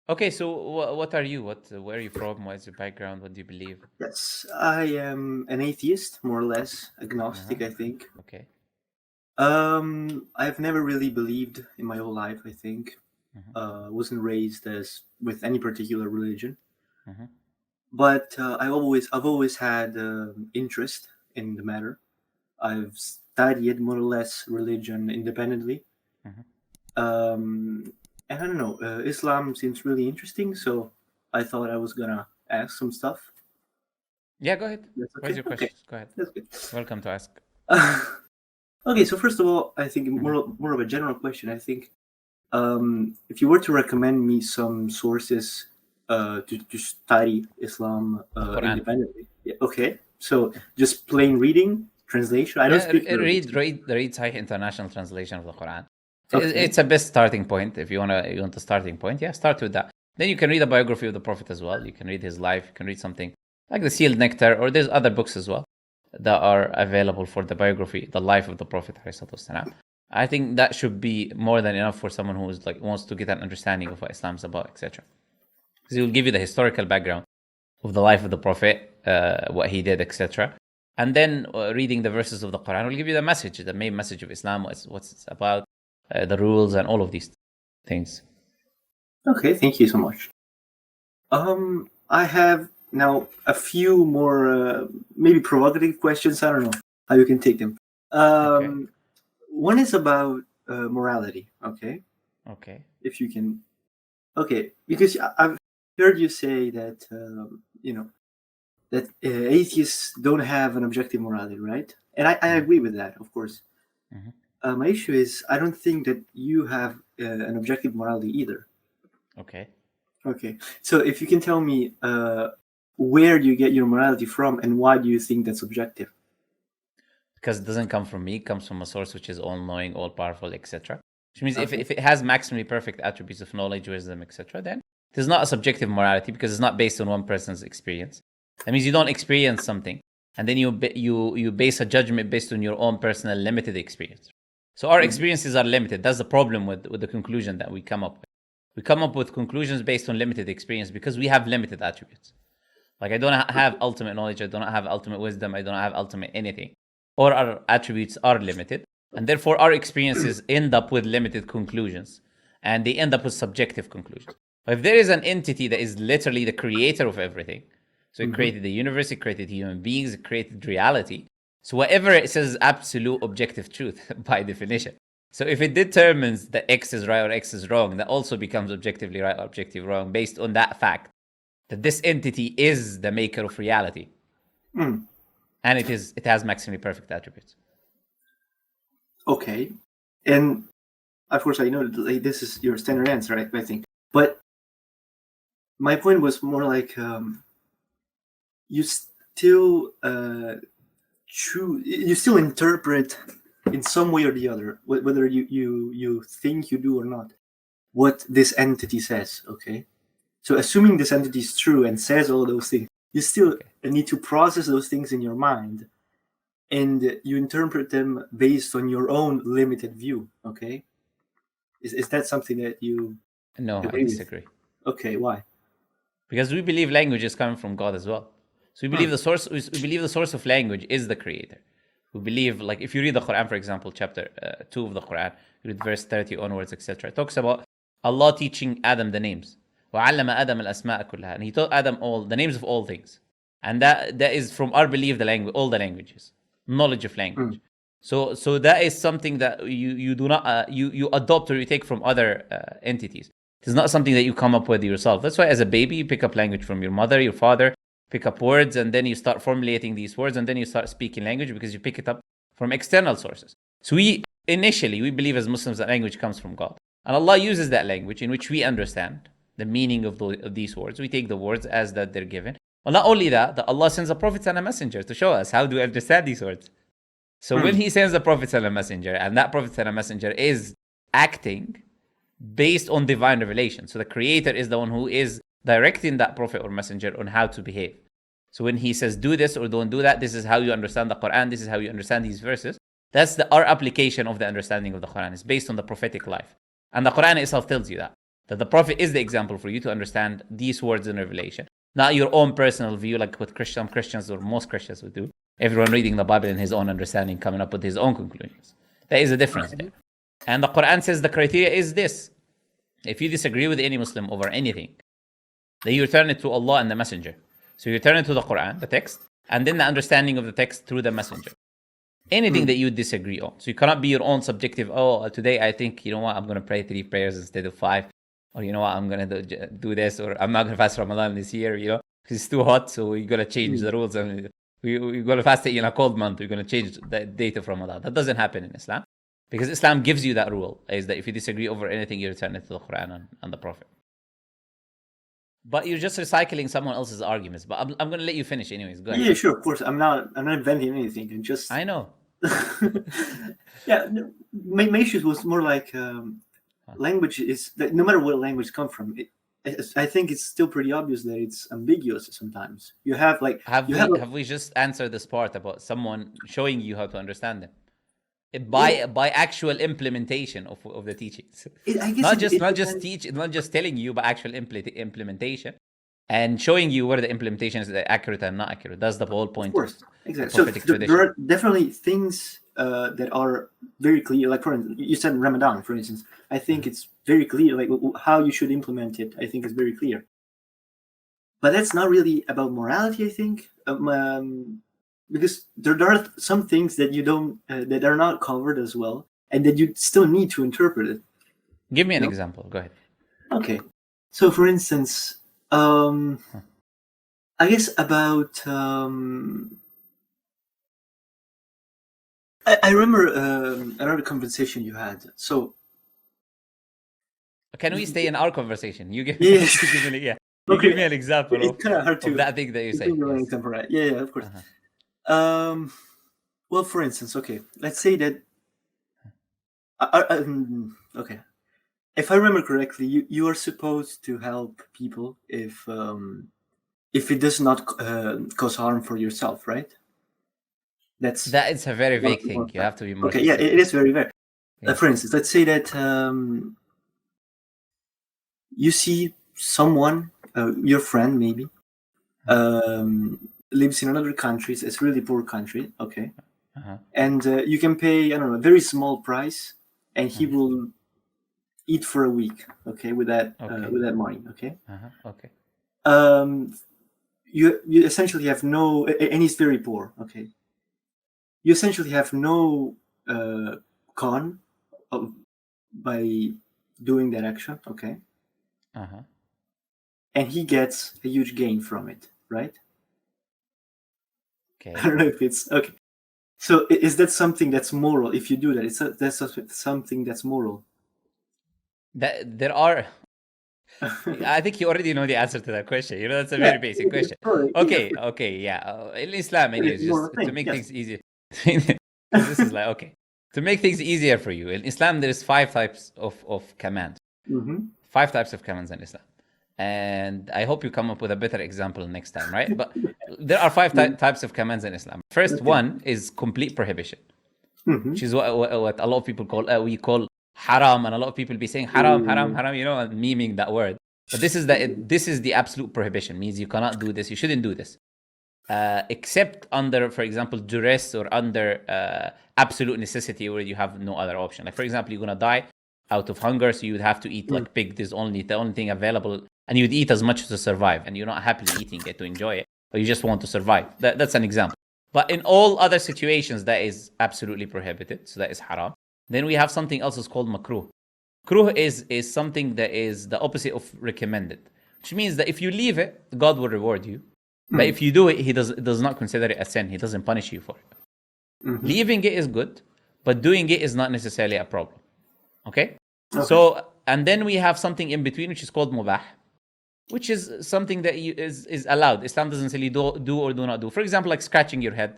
Okay, so what are you? Where are you from? What's your background? What do you believe? Yes, I am an atheist, more or less, Uh-huh. agnostic, I think. Okay. I've never really believed in my whole life, I think. Uh-huh. Wasn't raised as with any particular religion, Uh-huh. but I've always had interest in the matter. I've studied more or less religion independently. Uh-huh. Um, and I don't know, Islam seems really interesting, so I thought I was gonna ask some stuff. Yeah, go ahead. That's Where's okay. your Okay, questions? Go ahead. that's good. Welcome to ask. Okay, so first of all, I think Uh-huh. more of a general question. I think if you were to recommend me some sources to study Islam The Quran. independently, yeah, okay. So just plain reading, translation. I don't Yeah, speak Arabic. read Sahih International Translation of the Quran. Okay, It's a best starting point if you want a starting point. Yeah, start with that. Then you can read a biography of the Prophet as well. You can read his life. You can read something like the Sealed Nectar, or there's other books as well that are available for the biography, the life of the Prophet. ﷺ. I think that should be more than enough for someone who is like wants to get an understanding of what Islam's about, etc. Because it will give you the historical background of the life of the Prophet, what he did, etc. And then reading the verses of the Quran will give you the message, the main message of Islam, what's it's about, the rules, and all of these things. okay. Thank you so much. I have now a few more maybe provocative questions. I don't know how you can take them. Okay, Um, One is about morality. Okay, okay. if you can. Okay, because I've heard you say that that atheists don't have an objective morality, right? And I Mhm, agree with that, of course. mhm. My issue is I don't think that you have an objective morality either. Okay. Okay, so if you can tell me where do you get your morality from and why do you think that's objective? Because it doesn't come from me, it comes from a source which is all knowing, all powerful, etc. Which means Okay. if it has maximally perfect attributes of knowledge, wisdom, etc., then it is not a subjective morality because it's not based on one person's experience. That means you don't experience something, and then you base a judgment based on your own personal limited experience. So our Mhm. experiences are limited. That's the problem with the conclusion that we come up with. We come up with conclusions based on limited experience because we have limited attributes. Like I don't have ultimate knowledge, I do not have ultimate wisdom, I don't have ultimate anything. Or our attributes are limited, and therefore our experiences end up with limited conclusions, and they end up with subjective conclusions. But if there is an entity that is literally the creator of everything, so it Mhm. created the universe, it created human beings, it created reality. So whatever it says is absolute objective truth by definition. So if it determines that X is right or X is wrong, that also becomes objectively right or objectively wrong based on that fact that this entity is the maker of reality, Mm. and it has maximally perfect attributes. Okay, and of course I know that, like, this is your standard answer, I think, but my point was more like you still you still interpret in some way or the other, whether you think you do or not, what this entity says. Okay, so assuming this entity is true and says all those things, you still Okay. need to process those things in your mind, and you interpret them based on your own limited view. Okay, is that something that you No, I agree with? disagree. Okay, why? Because we believe language is coming from God as well. So Hmm. we believe the source of language is the creator. We believe, like if you read the Quran, for example, chapter 2 of the Quran, you read verse 30 onwards, etc. It talks about Allah teaching Adam the names. وَعَلَّمَ آدَمَ الْأَسْمَاءَ كُلَّهَا. And he taught Adam all the names of all things. And that is from our belief the language, all the languages, knowledge of Hmm. language. So that is something that you do not you adopt or you take from other entities. It's not something that you come up with yourself. That's why as a baby you pick up language from your mother, your father, pick up words, and then you start formulating these words, and then you start speaking language because you pick it up from external sources. So we believe as Muslims that language comes from God, and Allah uses that language in which we understand the meaning of these words. We take the words as that they're given. Well, not only that Allah sends a prophet and a messenger to show us how do we understand these words. So when Hmm. He sends a prophet and a messenger, and that prophet and a messenger is acting based on divine revelation. So the creator is the one who is directing that prophet or messenger on how to behave. So when he says do this or don't do that, this is how you understand the Quran, this is how you understand these verses. That's our application of the understanding of the Quran. It's based on the prophetic life. And the Quran itself tells you that. That the Prophet is the example for you to understand these words in Revelation. Not your own personal view, like what some Christians or most Christians would do. Everyone reading the Bible in his own understanding, coming up with his own conclusions. There is a difference there. And the Quran says the criteria is this. If you disagree with any Muslim over anything, then you return it to Allah and the Messenger. So you return it to the Quran, the text, and then the understanding of the text through the Messenger. Anything that you disagree on. So you cannot be your own subjective, today I think, you know what, I'm going to pray 3 prayers instead of 5. Or you know what, I'm going to do this, or I'm not going to fast Ramadan this year, because it's too hot, so we're going to change the rules. And we're going to fast it in a cold month. We're going to change the date of Ramadan. That doesn't happen in Islam. Because Islam gives you that rule, is that if you disagree over anything, you return it to the Quran and the Prophet. But you're just recycling someone else's arguments. But I'm going to let you finish anyways. Go ahead. Yeah, sure, of course. I'm not inventing anything. I'm just... I know. Yeah, my issue was more like language is that no matter what language come from, I think it's still pretty obvious that it's ambiguous sometimes. You have like... Have we just answered this part about someone showing you how to understand them? By actual implementation of the teachings, not just telling you, but actual implementation and showing you where the implementation is accurate and not accurate. That's the whole point. Of course, exactly. So there are definitely things that are very clear. Like for instance, you said Ramadan, for instance. I think it's very clear, like how you should implement it. I think is very clear. But that's not really about morality. I think. Because there are some things that you don't that are not covered as well, and that you still need to interpret it. Give me an example. Go ahead. Okay, so for instance, I guess about I remember another conversation you had. So can we stay in our conversation? You give me, give me an example it's kind of hard to that thing that you say. Example, right? Yeah, of course. Well, for instance, okay, let's say that okay, if I remember correctly, you are supposed to help people if it does not cause harm for yourself, right? That is a very vague thing. You have to be more okay. Yeah, it is very vague. Yeah. For instance, let's say that you see someone, your friend maybe, lives in another country. It's a really poor country, okay, and you can pay, I don't know, a very small price, and he will eat for a week, okay, with that money, okay. Okay. You essentially have no, and he's very poor, okay. You essentially have no con by doing that action, okay. And he gets a huge gain from it, right? Okay. I don't know if it's okay. So is that something that's moral? If you do that, that's something that's moral. That there are. I think you already know the answer to that question. That's a very basic question. Okay, yeah. In Islam, anyways, just to make things easier. This is like, okay, to make things easier for you. In Islam, there's 5 types of commands. 5 types of commands in Islam. And I hope you come up with a better example next time, right? But there are 5 types of commands in Islam. First one is complete prohibition, which is what a lot of people call, we call haram, and a lot of people be saying haram, and memeing that word. But this is the absolute prohibition, means you cannot do this, you shouldn't do this. Except under, for example, duress or under absolute necessity where you have no other option. Like, for example, you're going to die out of hunger, so you would have to eat like pig. There's only the only thing available, and you'd eat as much to survive, and you're not happily eating it to enjoy it, but you just want to survive. That's an example. But in all other situations, that is absolutely prohibited, so that is haram. Then we have something else is called makruh. Makruh is something that is the opposite of recommended, which means that if you leave it, God will reward you. But if you do it, he does not consider it a sin. He doesn't punish you for it. Leaving it is good, but doing it is not necessarily a problem. Okay? So, and then we have something in between, which is called mubah, which is something that is allowed. Islam doesn't say do or do not do. For example, like scratching your head.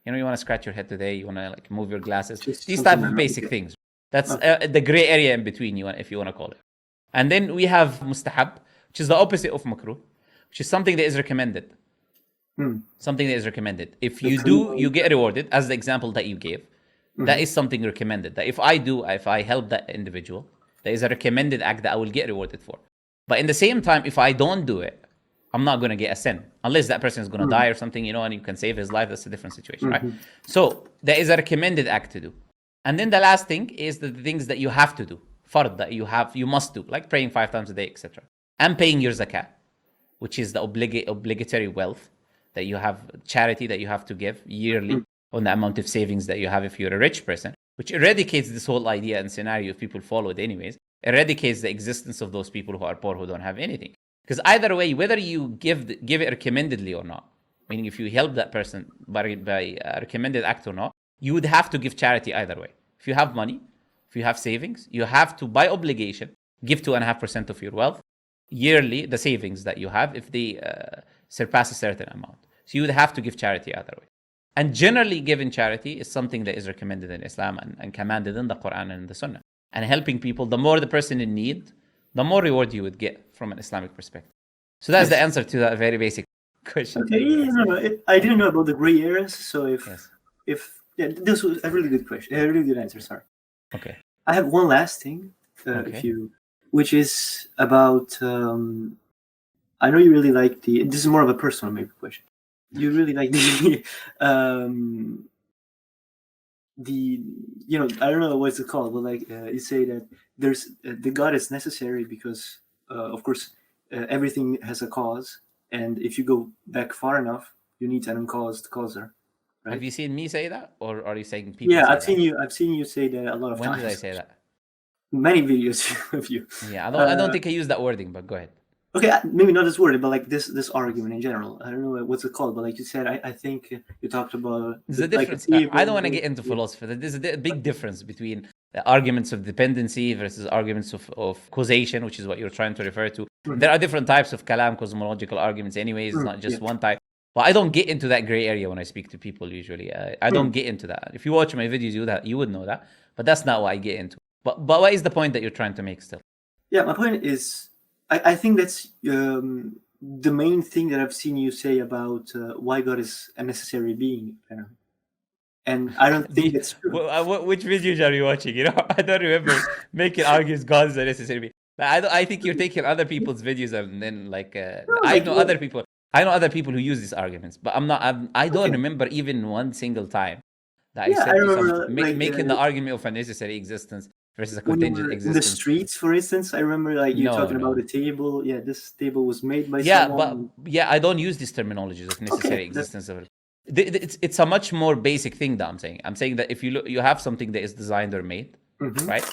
You want to scratch your head today. You want to like move your glasses. These type of basic things. That's the gray area in between, if you want to call it. And then we have mustahab, which is the opposite of makruh, which is something that is recommended. Something that is recommended. If you do, you get rewarded, as the example that you gave. That is something recommended. That if I help that individual, There is a recommended act that I will get rewarded for. But in the same time, if I don't do it, I'm not going to get a sin. Unless that person is going to die or something, and you can save his life. That's a different situation, right? So there is a recommended act to do. And then the last thing is the things that you have to do. Fard, that you must do, like praying 5 times a day, etc. And paying your zakat, which is the obligatory wealth that you have, charity that you have to give yearly on the amount of savings that you have if you're a rich person, which eradicates this whole idea and scenario if people follow it anyways, eradicates the existence of those people who are poor, who don't have anything. Because either way, whether you give it recommendedly or not, meaning if you help that person by a recommended act or not, you would have to give charity either way. If you have money, if you have savings, you have to, by obligation, give 2.5% of your wealth yearly, the savings that you have, if they surpass a certain amount. So you would have to give charity either way. And generally, giving charity is something that is recommended in Islam and commanded in the Quran and the Sunnah. And helping people, the more the person in need, the more reward you would get from an Islamic perspective. So that's the answer to that very basic question. Okay, I didn't know about the gray areas. So this was a really good question, a really good answer. Sorry. Okay. I have one last thing, which is about. I know you really like this is more of a personal maybe question. You really like the I don't know what's it called, but like you say that there's the God is necessary because of course everything has a cause, and if you go back far enough, you need an uncaused causer. Right? Have you seen me say that, or are you saying people? Yeah, I've seen you say that a lot of times. When did I say that? Many videos of you. Yeah, I don't think I use that wording, but go ahead. Okay, maybe not this word, but like this argument in general. I don't know what's it called, but like you said, I think you talked about. There's a difference. I don't want to get into philosophy. There's a big difference between the arguments of dependency versus arguments of causation, which is what you're trying to refer to. There are different types of kalam, cosmological arguments anyways. It's not just one type. But I don't get into that gray area when I speak to people usually. I don't get into that. If you watch my videos, you would know that. But that's not what I get into. But what is the point that you're trying to make still? Yeah, my point is, I think that's the main thing that I've seen you say about why God is a necessary being. And I don't think it's true. Which videos are you watching? I don't remember making arguments God is a necessary being. I think you're taking other people's videos and then I know other people who use these arguments, but I don't remember even one single time that I said making the argument of a necessary existence versus a contingent existence. In the streets, for instance, I remember talking about a table. Yeah, this table was made by someone. But I don't use these terminologies of necessary existence of it. It's a much more basic thing that I'm saying. I'm saying that if you have something that is designed or made, right?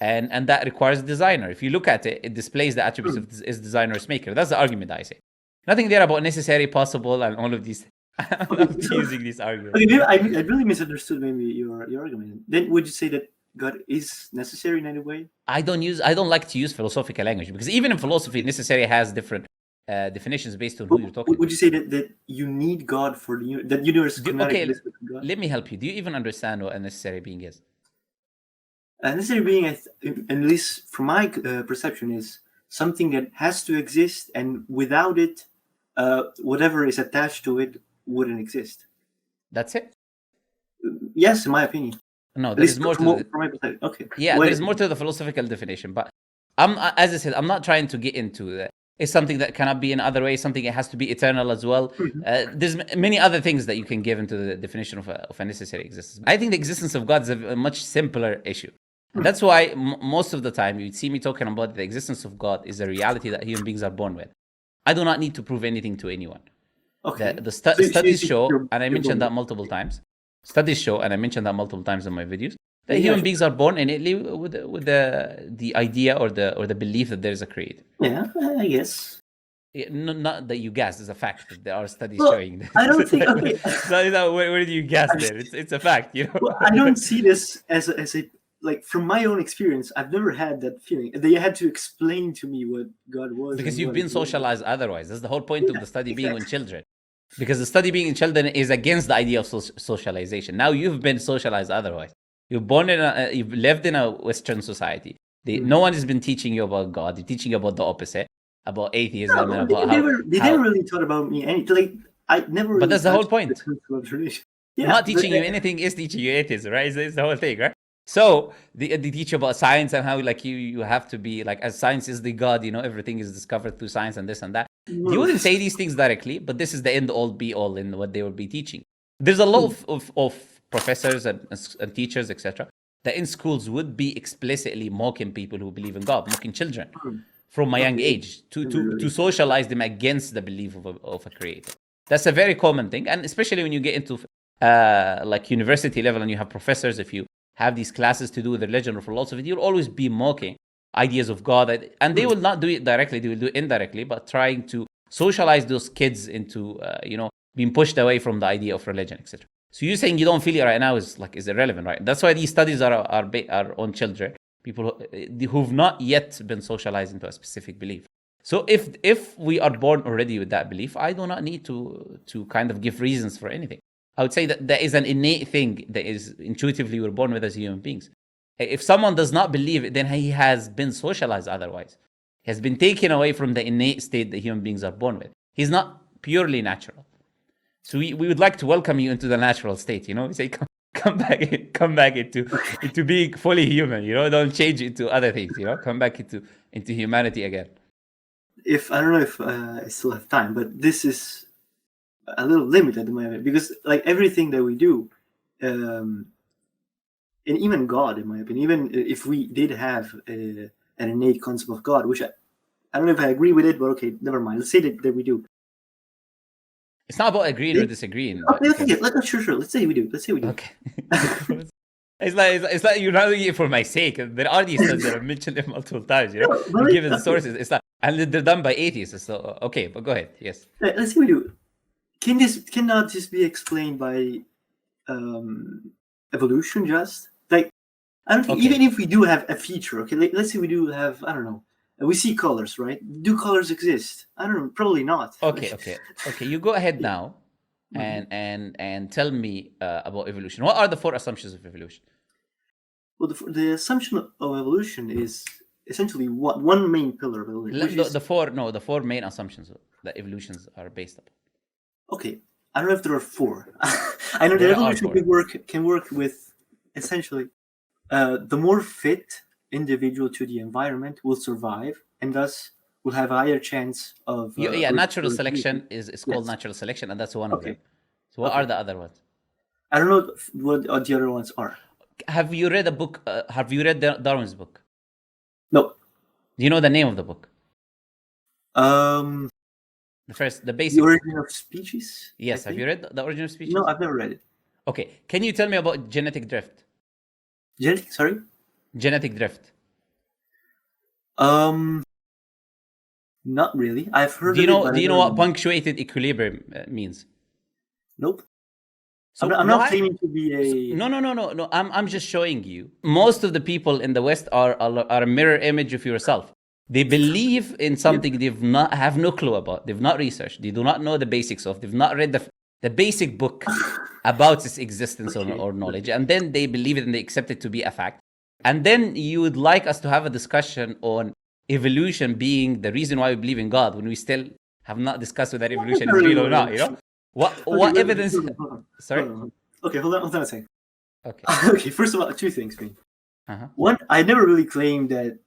And that requires a designer. If you look at it, it displays the attributes of its designer or maker. That's the argument that I say. Nothing there about necessary, possible, and all of these. I'm not using these arguments. Okay, I really misunderstood maybe your argument. Then would you say that God is necessary in any way? I don't like to use philosophical language because even in philosophy, necessary has different definitions based on who you're talking. Would you say that you need God for that universe cannot exist without God? Let me help you. Do you even understand what a necessary being is? A necessary being, at least from my perception, is something that has to exist, and without it, whatever is attached to it wouldn't exist. That's it? Yes, in my opinion. No, there is more to it. Okay. Yeah, there's more to the philosophical definition, but as I said, I'm not trying to get into that. It's something that cannot be in other ways, something that has to be eternal as well. There's many other things that you can give into the definition of a necessary existence. I think the existence of God is a much simpler issue. And that's why most of the time you'd see me talking about the existence of God is a reality that human beings are born with. I do not need to prove anything to anyone. Okay. The studies show, and I mentioned that multiple times. Studies show, and I mentioned that multiple times in my videos, that human beings are born innately with the idea or the belief that there is a creator. Yeah, I guess. Yeah, not that you guess, it's a fact that there are studies showing that. I don't think. Okay. Where do you guess there? It's a fact, Well, I don't see this as a like from my own experience. I've never had that feeling. They had to explain to me what God was. Because you've been socialized otherwise. That's the whole point of the study being in children. Because the study being in children is against the idea of socialization. Now you've been socialized otherwise. You've lived in a Western society. No one has been teaching you about God. They're teaching you about the opposite, about atheism, and about they never really taught about me anything. Like I never. But that's the whole point. Yeah, not teaching you anything is teaching you atheism, right? It's the whole thing, right? So they teach you about science and how like you have to be like, as science is the god, everything is discovered through science and this and that. They wouldn't say these things directly, but this is the end all be all in what they would be teaching. There's a lot of professors and teachers, etc., that in schools would be explicitly mocking people who believe in God, mocking children from a young age to socialize them against the belief of a creator. That's a very common thing, and especially when you get into like university level and you have professors, if you have these classes to do with religion or philosophy, you'll always be mocking ideas of God, and they will not do it directly, they will do it indirectly, but trying to socialize those kids into being pushed away from the idea of religion, etc. So you saying you don't feel it right now is irrelevant, right? That's why these studies are on children, people who've not yet been socialized into a specific belief. So if we are born already with that belief, I do not need to kind of give reasons for anything. I would say that there is an innate thing that is intuitively we're born with as human beings. If someone does not believe it, then he has been socialized otherwise. He has been taken away from the innate state that human beings are born with. He's not purely natural. So we would like to welcome you into the natural state. We say come back into being fully human. Don't change into other things. Come back into humanity again. If I don't know if I still have time, but this is a little limited at the moment, because like everything that we do, and even God, in my opinion, even if we did have an innate concept of God, which I don't know if I agree with it, but okay, never mind. Let's say that we do. It's not about agreeing or disagreeing. Sure. Let's say we do. Okay. It's like you're not doing it for my sake. There are these studies that I've mentioned them multiple times. Given the sources, it's not, and they're done by atheists. So okay, but go ahead. Yes. Let's say we do. Cannot this be explained by evolution? Just like I don't think even if we do have a feature, okay, let's say we do have, I don't know, we see colors, right? Do colors exist? I don't know, probably not. Okay. You go ahead now, and tell me about evolution. What are the 4 assumptions of evolution? Well, the assumption of evolution is essentially one main pillar of evolution. The 4 main assumptions that evolutions are based upon. Okay, I don't know if there are 4. I know that evolution can work with essentially the more fit individual to the environment will survive, and thus will have a higher chance of natural selection is called natural selection, and that's one of them. So what are the other ones? I don't know what the other ones are. Have you read a book? Have you read Darwin's book? No. Do you know the name of the book? The basic. The Origin of Species? Yes. Have you read The Origin of Species? No, I've never read it. Okay. Can you tell me about genetic drift? Genetic drift. Not really. I've heard. Do you know what punctuated equilibrium means? Nope. So I'm not claiming to be a. No. I'm just showing you. Most of the people in the West are a mirror image of yourself. They believe in something have no clue about. They've not researched. They do not know the basics of. They've not read the basic book about its existence or knowledge, and then they believe it and they accept it to be a fact. And then you would like us to have a discussion on evolution being the reason why we believe in God, when we still have not discussed whether evolution is real or not. What evidence? Sorry. Okay, hold on a second. Okay. Okay. First of all, 2 things, man. One, I never really claimed that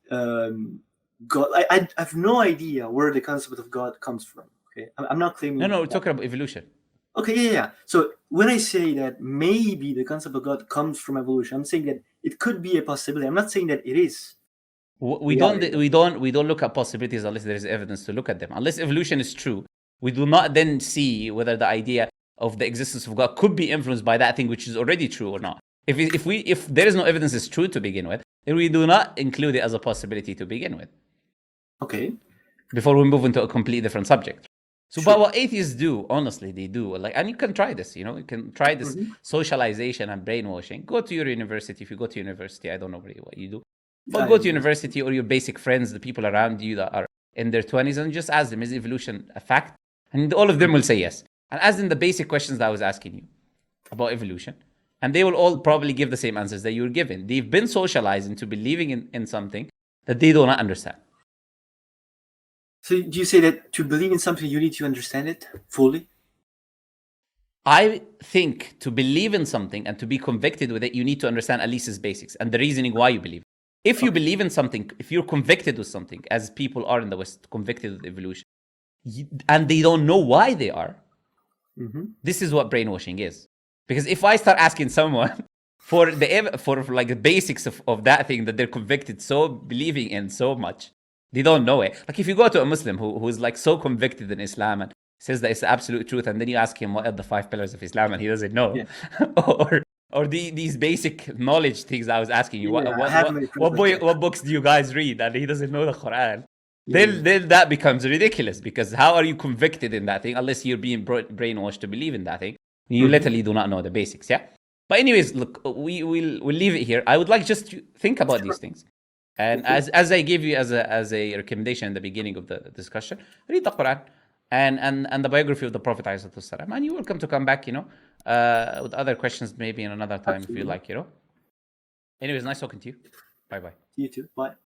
God. I have no idea where the concept of God comes from. Okay, I'm not claiming. No, we're talking about evolution. Okay, yeah. So when I say that maybe the concept of God comes from evolution, I'm saying that it could be a possibility. I'm not saying that it is. We don't look at possibilities unless there is evidence to look at them. Unless evolution is true, we do not then see whether the idea of the existence of God could be influenced by that thing which is already true or not. If there is no evidence it's true to begin with, then we do not include it as a possibility to begin with. Okay. Before we move into a completely different subject. So, But what atheists do, honestly, they do, and you can try this, you can try this socialization and brainwashing. Go to your university. If you go to university, I don't know really what you do, but go to university or your basic friends, the people around you that are in their 20s, and just ask them, is evolution a fact? And all of them will say yes. And ask them the basic questions that I was asking you about evolution. And they will all probably give the same answers that you were given. They've been socialized into believing in something that they do not understand. So do you say that to believe in something, you need to understand it fully? I think to believe in something and to be convicted with it, you need to understand at least its basics and the reasoning why you believe. If you believe in something, if you're convicted with something, as people are in the West, convicted with evolution, and they don't know why they are, this is what brainwashing is. Because if I start asking someone for like the basics of that thing that they're convicted, so believing in so much, they don't know it. Like if you go to a Muslim who is like so convicted in Islam and says that it's the absolute truth, and then you ask him what are the 5 pillars of Islam, and he doesn't know, or these basic knowledge things I was asking you, what books do you guys read, and he doesn't know the Quran. Then that becomes ridiculous, because how are you convicted in that thing unless you're being brainwashed to believe in that thing? You literally do not know the basics, yeah? But anyways, look, we'll leave it here. I would like just to think about these things. And as I gave you as a recommendation in the beginning of the discussion, read the Quran and the biography of the Prophet ﷺ. And you're welcome to come back, with other questions maybe in another time. Absolutely. If you like, Anyways, nice talking to you. Bye-bye. You too. Bye.